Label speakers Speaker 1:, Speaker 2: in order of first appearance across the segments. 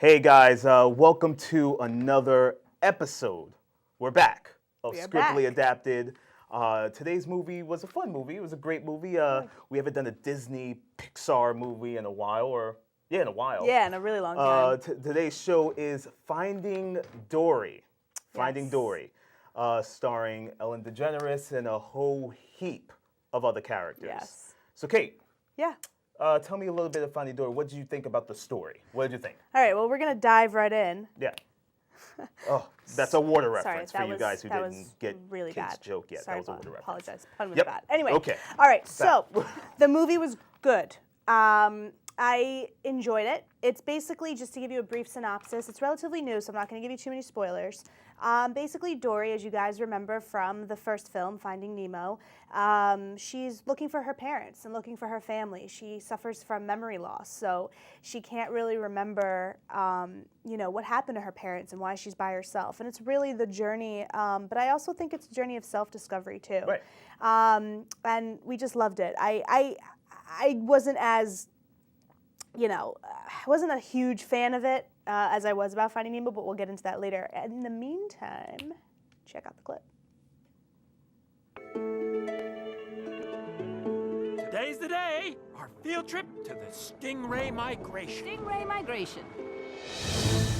Speaker 1: Hey guys, welcome to another episode. We're back of Scriptly Adapted. Today's movie was a fun movie. It was a great movie. We haven't done a Disney Pixar movie in a while, in a while.
Speaker 2: Yeah, in a really long time.
Speaker 1: Today's show is Finding Dory. Finding Dory, starring Ellen DeGeneres and a whole heap of other characters.
Speaker 2: Yes.
Speaker 1: So Kate.
Speaker 2: Yeah.
Speaker 1: Tell me a little bit of Finding Dory. What did you think about the story? What did you think?
Speaker 2: All right, well, we're going to dive right in.
Speaker 1: Yeah. Oh, that's a water reference
Speaker 2: Sorry,
Speaker 1: for you guys who didn't get
Speaker 2: really
Speaker 1: Kate's
Speaker 2: bad.
Speaker 1: joke yet.
Speaker 2: Sorry,
Speaker 1: That was a water reference.
Speaker 2: apologize. Pun was
Speaker 1: Yep.
Speaker 2: bad. Anyway.
Speaker 1: Okay.
Speaker 2: All right, so the movie was good. I enjoyed it. It's basically, just to give you a brief synopsis, it's relatively new, so I'm not going to give you too many spoilers. Basically, Dory, as you guys remember from the first film, Finding Nemo, she's looking for her parents and looking for her family. She suffers from memory loss, so she can't really remember, what happened to her parents and why she's by herself. And it's really the journey, but I also think it's a journey of self-discovery too.
Speaker 1: Right.
Speaker 2: And we just loved it. I wasn't as, I wasn't a huge fan of it as I was about Finding Nemo, but we'll get into that later. In the meantime, check out the clip.
Speaker 3: Today's the day, our field trip to the Stingray Migration.
Speaker 4: Stingray migration.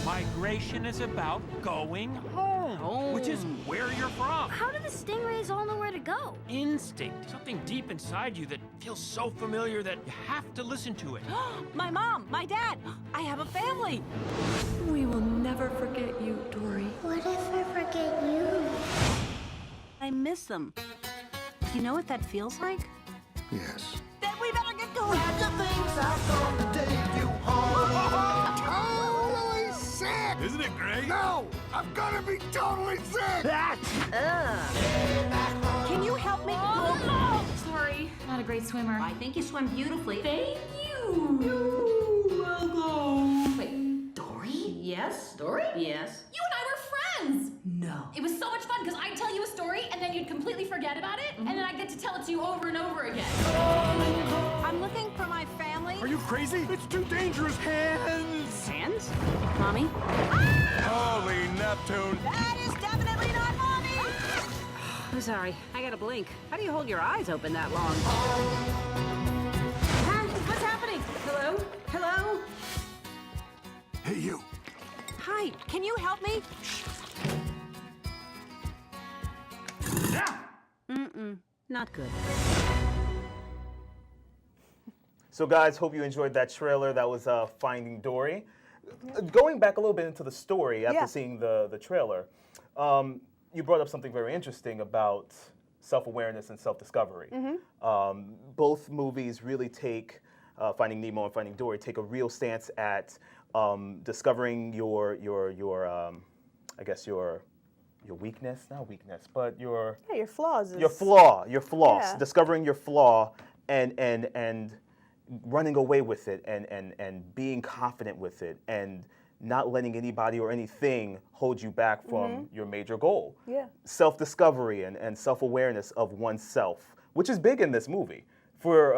Speaker 3: Migration is about going home, which is where you're from.
Speaker 4: How do the stingrays all know where to go?
Speaker 3: Instinct, something deep inside you that feels so familiar that you have to listen to it.
Speaker 4: My mom, my dad, I have a family.
Speaker 5: We will never forget you, Dory.
Speaker 6: What if I forget you?
Speaker 4: I miss them. Do you know what that feels like?
Speaker 7: Yes.
Speaker 4: Then we better get going.
Speaker 7: Totally sick!
Speaker 3: Isn't it great?
Speaker 7: No! I'm gonna be totally sick!
Speaker 4: Can you help me?
Speaker 5: Sorry, not a great swimmer.
Speaker 4: I think you swim beautifully.
Speaker 5: Thank you. You're welcome. Wait, Dory?
Speaker 4: Yes, Dory? Yes.
Speaker 8: You and I were friends!
Speaker 4: No.
Speaker 8: It was so much fun because I'd tell you a story and then you'd completely forget about it and then I'd get to tell it to you over and over again.
Speaker 4: I'm looking for my family.
Speaker 3: Are you crazy? It's too dangerous. Hands!
Speaker 4: Hands? Mommy?
Speaker 3: Holy Neptune.
Speaker 4: That is definitely not Mommy! I'm sorry, I gotta blink. How do you hold your eyes open that long? What's happening? Hello? Hello?
Speaker 7: Hey, you.
Speaker 4: Hi, can you help me? Not good.
Speaker 1: So guys, hope you enjoyed that trailer. That was Finding Dory. Going back a little bit into the story after seeing the trailer, you brought up something very interesting about self-awareness and self-discovery. Both movies really take, Finding Nemo and Finding Dory, take a real stance at discovering your weakness, not weakness, but your
Speaker 2: flaws.
Speaker 1: Your flaws.
Speaker 2: Yeah.
Speaker 1: Discovering your flaw and running away with it and being confident with it and not letting anybody or anything hold you back from your major goal.
Speaker 2: Yeah.
Speaker 1: Self-discovery and self-awareness of oneself, which is big in this movie. For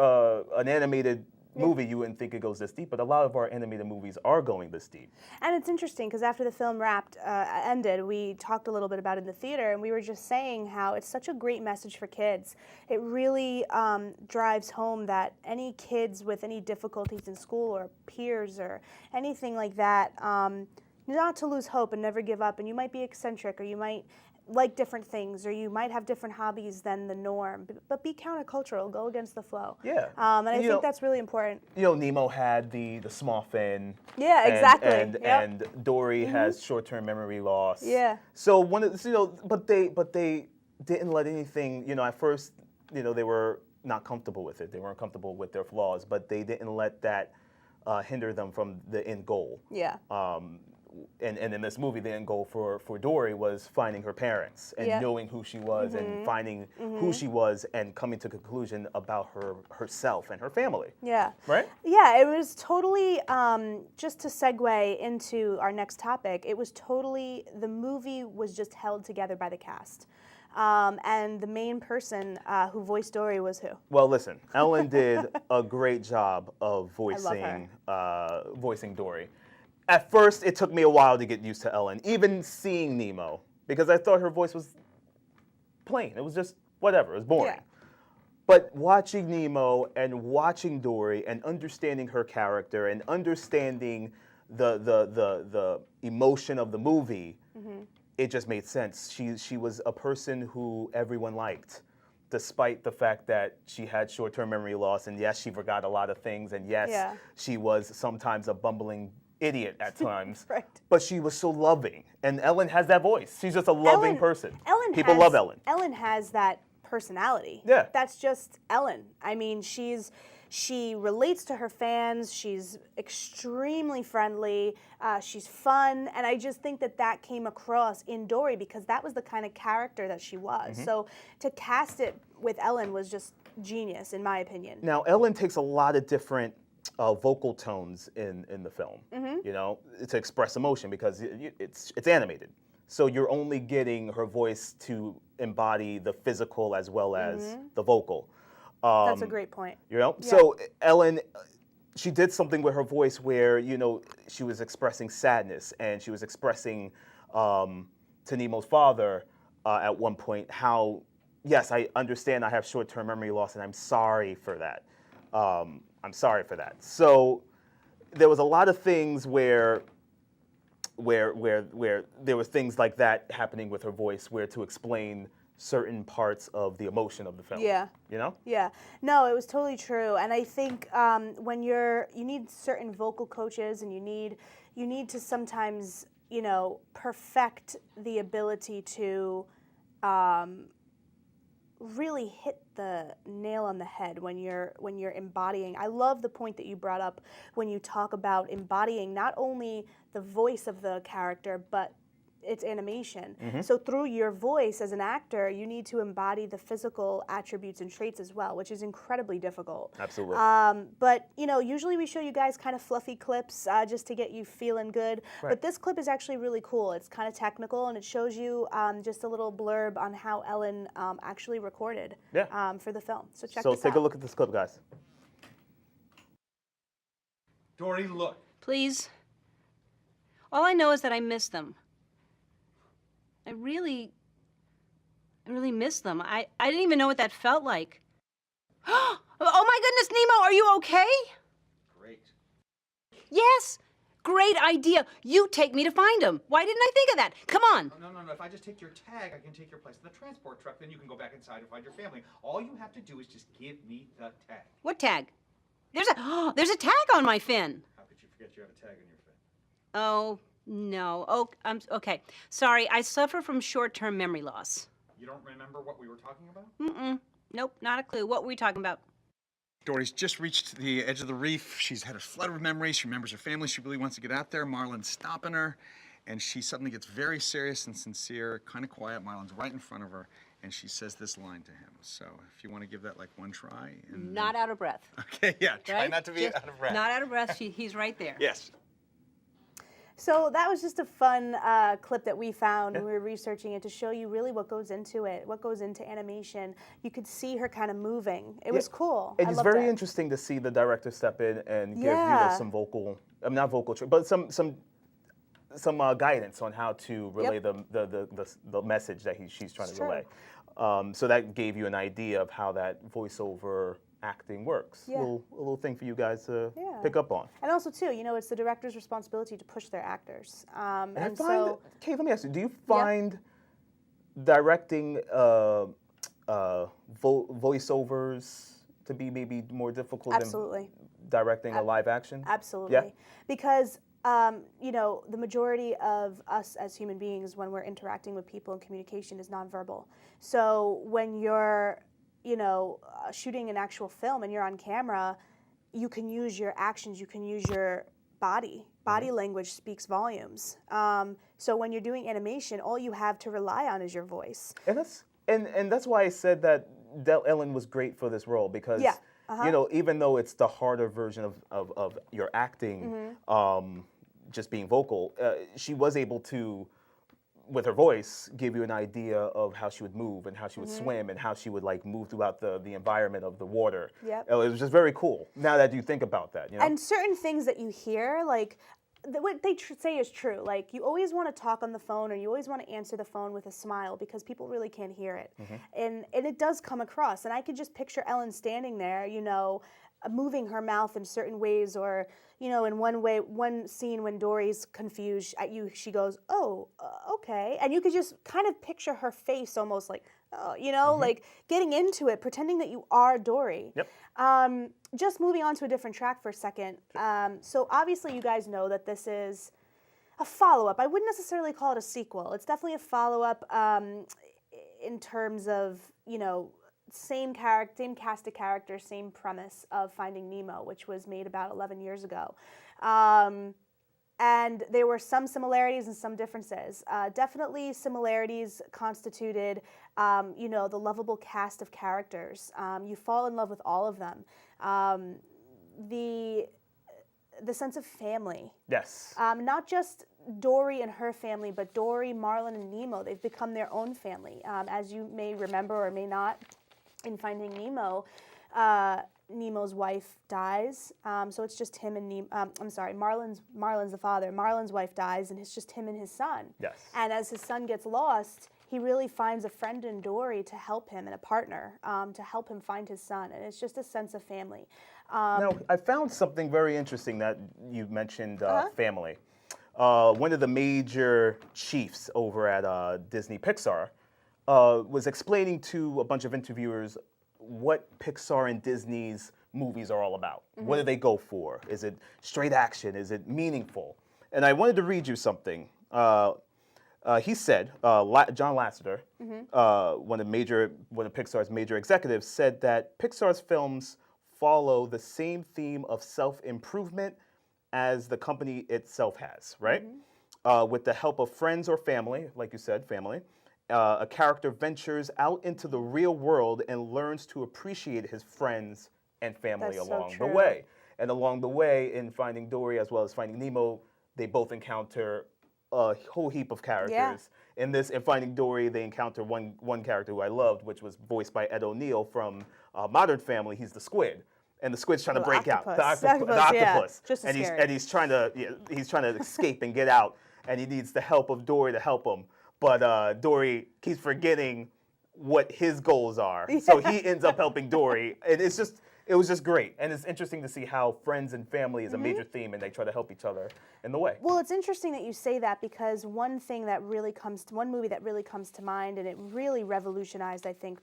Speaker 1: an animated movie, you wouldn't think it goes this deep, but a lot of our animated movies are going this deep.
Speaker 2: And it's interesting because after the film ended, we talked a little bit about it in the theater, and we were just saying how it's such a great message for kids. It really drives home that any kids with any difficulties in school or peers or anything like that, not to lose hope and never give up. And you might be eccentric, or you might like different things, or you might have different hobbies than the norm, but be countercultural, go against the flow.
Speaker 1: Yeah.
Speaker 2: And I think that's really important.
Speaker 1: Nemo had the small fin.
Speaker 2: Yeah,
Speaker 1: and,
Speaker 2: exactly.
Speaker 1: And Dory has short-term memory loss.
Speaker 2: Yeah.
Speaker 1: So but they didn't let anything. At first, they were not comfortable with it. They weren't comfortable with their flaws, but they didn't let that hinder them from the end goal.
Speaker 2: Yeah.
Speaker 1: And in this movie, the end goal for Dory was finding her parents and knowing who she was and finding who she was and coming to a conclusion about herself and her family.
Speaker 2: Yeah.
Speaker 1: Right?
Speaker 2: Yeah, it was totally, just to segue into our next topic, it was totally, the movie was just held together by the cast. And the main person who voiced Dory was who?
Speaker 1: Well, listen, Ellen did a great job of
Speaker 2: I love
Speaker 1: voicing Dory. At first, it took me a while to get used to Ellen, even seeing Nemo, because I thought her voice was plain. It was just whatever. It was boring.
Speaker 2: Yeah.
Speaker 1: But watching Nemo and watching Dory and understanding her character and understanding the emotion of the movie, it just made sense. She was a person who everyone liked, despite the fact that she had short-term memory loss, and yes, she forgot a lot of things, and yes, she was sometimes a bumbling idiot at times.
Speaker 2: Right.
Speaker 1: But she was so loving, and Ellen has that voice. She's just a loving person. People
Speaker 2: has,
Speaker 1: love Ellen.
Speaker 2: Ellen has that personality.
Speaker 1: Yeah.
Speaker 2: That's just Ellen. I mean, she relates to her fans. She's extremely friendly. She's fun, and I just think that came across in Dory because that was the kind of character that she was. So to cast it with Ellen was just genius, in my opinion.
Speaker 1: Now, Ellen takes a lot of different vocal tones in the film, you know, to express emotion because it's animated. So you're only getting her voice to embody the physical as well as the vocal.
Speaker 2: That's a great point.
Speaker 1: You know, so Ellen, she did something with her voice where, you know, she was expressing sadness and she was expressing to Nemo's father at one point how, yes, I understand I have short-term memory loss and I'm sorry for that. I'm sorry for that. So there was a lot of things where there were things like that happening with her voice where to explain certain parts of the emotion of the film.
Speaker 2: Yeah.
Speaker 1: You know?
Speaker 2: Yeah. No, it was totally true. And I think when you need certain vocal coaches and you need to sometimes, you know, perfect the ability to really hit the nail on the head when you're embodying. I love the point that you brought up when you talk about embodying not only the voice of the character, but its animation. So through your voice as an actor, you need to embody the physical attributes and traits as well, which is incredibly difficult.
Speaker 1: Absolutely.
Speaker 2: But you know, usually we show you guys kind of fluffy clips just to get you feeling good.
Speaker 1: Right.
Speaker 2: But this clip is actually really cool. It's kind of technical, and it shows you just a little blurb on how Ellen actually recorded for the film. So check this out.
Speaker 1: So take a look at this clip, guys.
Speaker 9: Dory, look.
Speaker 4: Please. All I know is that I miss them. I really miss them. I didn't even know what that felt like. Oh my goodness, Nemo, are you okay?
Speaker 9: Great.
Speaker 4: Yes, great idea. You take me to find them. Why didn't I think of that? Come on.
Speaker 9: Oh, no. If I just take your tag, I can take your place in the transport truck. Then you can go back inside and find your family. All you have to do is just give me the tag.
Speaker 4: What tag? There's a tag on my fin.
Speaker 9: How could you forget you have a tag on your fin?
Speaker 4: Oh, no. Oh, I'm okay. Sorry, I suffer from short-term memory loss.
Speaker 9: You don't remember what we were talking about?
Speaker 4: Nope, not a clue. What were we talking about?
Speaker 10: Dory's just reached the edge of the reef. She's had a flood of memories. She remembers her family. She really wants to get out there. Marlon's stopping her. And she suddenly gets very serious and sincere, kind of quiet. Marlon's right in front of her. And she says this line to him. So if you want to give that like one try. And
Speaker 4: Not out of breath.
Speaker 10: Okay, yeah. Try
Speaker 4: Right?
Speaker 10: not to be
Speaker 4: Just
Speaker 10: out of breath.
Speaker 4: Not out of breath. He's right there.
Speaker 10: Yes.
Speaker 2: So that was just a fun clip that we found when we were researching it to show you really what goes into it, what goes into animation. You could see her kind of moving. It was cool.
Speaker 1: It's very interesting to see the director step in and give you know, some vocal, not vocal, but some guidance on how to relay the message that she's trying to relay. So that gave you an idea of how that voiceover acting works. A little thing for you guys to pick up on.
Speaker 2: And also, too, you know, it's the director's responsibility to push their actors.
Speaker 1: And so, Kate, let me ask you: do you find directing voiceovers to be maybe more difficult than directing a live action?
Speaker 2: Absolutely.
Speaker 1: Yeah?
Speaker 2: Because you know, the majority of us as human beings, when we're interacting with people in communication, is nonverbal. So when you're you know, shooting an actual film and you're on camera, you can use your actions, you can use your body. Body language speaks volumes. So when you're doing animation, all you have to rely on is your voice.
Speaker 1: And that's why I said that Ellen was great for this role because you know, even though it's the harder version of your acting, just being vocal, she was able to, with her voice, give you an idea of how she would move and how she would swim and how she would like move throughout the environment of the water. It was just very cool. Now that you think about that, you know.
Speaker 2: And certain things that you hear, like what they say is true. Like, you always want to talk on the phone, or you always want to answer the phone with a smile, because people really can't hear it. And it does come across. And I could just picture Ellen standing there, you know, moving her mouth in certain ways, or, you know, in one scene when Dory's confused at you, she goes, "Oh, okay." And you could just kind of picture her face almost like, oh, you know, like getting into it, pretending that you are Dory.
Speaker 1: Yep.
Speaker 2: Just moving on to a different track for a second. So obviously you guys know that this is a follow-up. I wouldn't necessarily call it a sequel. It's definitely a follow-up in terms of, you know, same cast of characters, same premise of Finding Nemo, which was made about 11 years ago. And there were some similarities and some differences. Definitely similarities constituted, you know, the lovable cast of characters. You fall in love with all of them. The sense of family.
Speaker 1: Yes.
Speaker 2: Not just Dory and her family, but Dory, Marlin, and Nemo. They've become their own family. As you may remember or may not, in Finding Nemo, Nemo's wife dies, so it's just him and Nemo. I'm sorry, Marlin's the father. Marlin's wife dies, and it's just him and his son.
Speaker 1: Yes.
Speaker 2: And as his son gets lost, he really finds a friend in Dory to help him, and a partner to help him find his son. And it's just a sense of family.
Speaker 1: Now, I found something very interesting that you mentioned, family. One of the major chiefs over at Disney Pixar was explaining to a bunch of interviewers what Pixar and Disney's movies are all about. What do they go for? Is it straight action? Is it meaningful? And I wanted to read you something. He said, John Lasseter, one of Pixar's major executives, said that Pixar's films follow the same theme of self-improvement as the company itself has, right? With the help of friends or family, like you said, family, a character ventures out into the real world and learns to appreciate his friends and family along the way. And along the way, in Finding Dory as well as Finding Nemo, they both encounter a whole heap of characters. In Finding Dory, they encounter one character who I loved, which was voiced by Ed O'Neill from Modern Family. He's the squid. And the squid's trying to break out. The octopus.
Speaker 2: Just
Speaker 1: and he's trying to escape and get out. And he needs the help of Dory to help him. But Dory keeps forgetting what his goals are. So he ends up helping Dory. And it was just great. And it's interesting to see how friends and family is a major theme, and they try to help each other in the way.
Speaker 2: Well, it's interesting that you say that, because one movie that really comes to mind, and it really revolutionized, I think,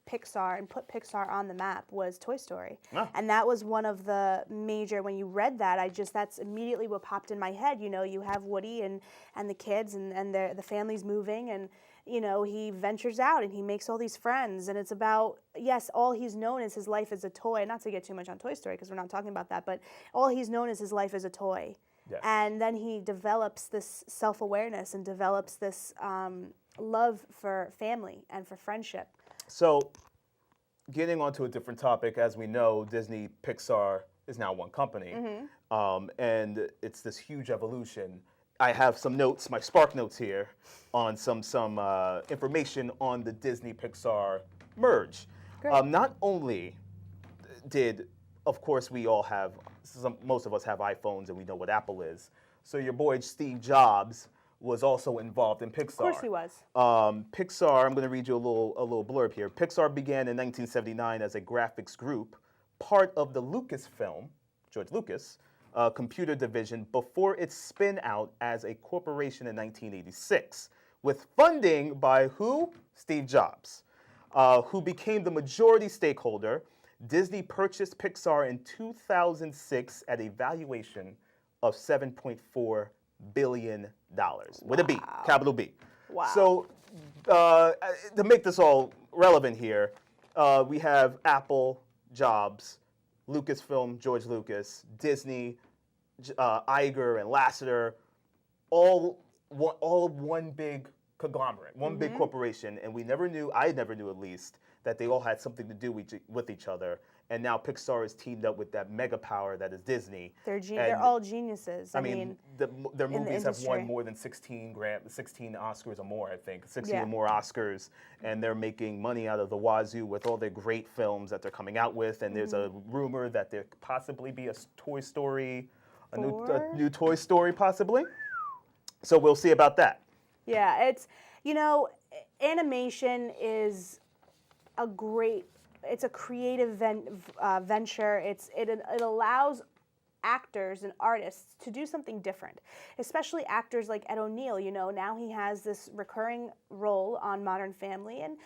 Speaker 2: Pixar and put Pixar on the map, was Toy Story. And that was one of the major, when you read that, that's immediately what popped in my head. You know, you have Woody and the kids and the family's moving, and, you know, he ventures out and he makes all these friends, and it's about, yes, all he's known is his life as a toy. Not to get too much on Toy Story, because we're not talking about that, but all he's known is his life as a toy.
Speaker 1: Yes.
Speaker 2: And then he develops this self-awareness and develops this love for family and for friendship.
Speaker 1: So, getting onto a different topic, as we know, Disney Pixar is now one company, and it's this huge evolution. I have some notes, my Spark Notes here, on some information on the Disney Pixar merge. Not only did, of course, we all have, most of us have iPhones and we know what Apple is. So your boy Steve Jobs was also involved in Pixar.
Speaker 2: Of course he was.
Speaker 1: Pixar, I'm going to read you a little blurb here. Pixar began in 1979 as a graphics group, part of the Lucasfilm, George Lucas, computer division, before its spin out as a corporation in 1986, with funding by who? Steve Jobs, who became the majority stakeholder. Disney purchased Pixar in 2006 at a valuation of $7.4 billion with a B, capital B.
Speaker 2: Wow.
Speaker 1: So to make this all relevant here, we have Apple, Jobs, Lucasfilm, George Lucas, Disney, Iger and Lasseter, all one big conglomerate, one big corporation, and I never knew at least, that they all had something to do with each other. And now Pixar is teamed up with that mega power that is Disney.
Speaker 2: They're all geniuses.
Speaker 1: I mean their movies have won more than 16 Oscars or more, I think, 16 or more Oscars, and they're making money out of the wazoo with all their great films that they're coming out with. And there's a rumor that there could possibly be a Toy Story,
Speaker 2: 4.
Speaker 1: A new Toy Story possibly. So we'll see about that.
Speaker 2: Yeah, it's, animation is it's a creative venture. It allows actors and artists to do something different, especially actors like Ed O'Neill. Now he has this recurring role on Modern Family, and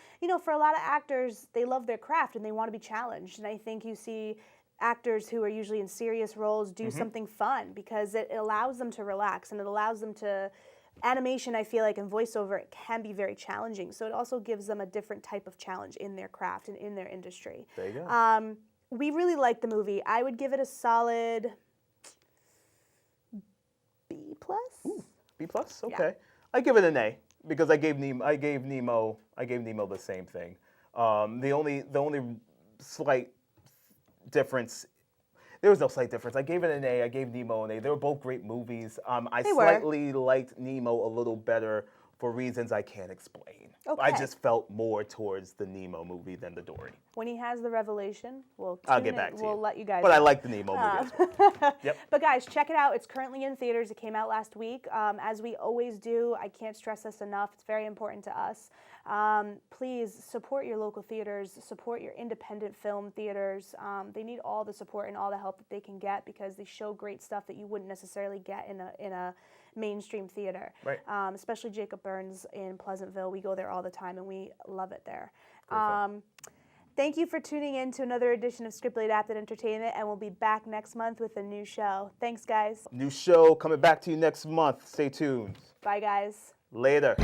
Speaker 2: for a lot of actors, they love their craft and they want to be challenged. And I think you see actors who are usually in serious roles do something fun because it allows them to relax and it allows them to. Animation, I feel like, and voiceover, it can be very challenging. So it also gives them a different type of challenge in their craft and in their industry.
Speaker 1: There you go.
Speaker 2: We really liked the movie. I would give it a solid B+.
Speaker 1: Ooh, B+? Okay.
Speaker 2: Yeah.
Speaker 1: I give it an A because I gave Nemo the same thing. The only slight difference. There was no slight difference. I gave it an A. I gave Nemo an A. They were both great movies. I slightly liked Nemo a little better for reasons I can't explain.
Speaker 2: Okay.
Speaker 1: I just felt more towards the Nemo movie than the Dory.
Speaker 2: When he has the revelation,
Speaker 1: I'll get back to you.
Speaker 2: We'll let you guys
Speaker 1: But
Speaker 2: know.
Speaker 1: I like the Nemo movie as well. Yep.
Speaker 2: But guys, check it out. It's currently in theaters. It came out last week. As we always do, I can't stress this enough. It's very important to us. Please support your local theaters. Support your independent film theaters. They need all the support and all the help that they can get because they show great stuff that you wouldn't necessarily get in a mainstream theater.
Speaker 1: Right.
Speaker 2: Especially Jacob Burns in Pleasantville. We go there all the time and we love it there. Thank you for tuning in to another edition of Scriptly Adapted Entertainment, and we'll be back next month with a new show. Thanks, guys.
Speaker 1: New show coming back to you next month. Stay tuned.
Speaker 2: Bye, guys.
Speaker 1: Later.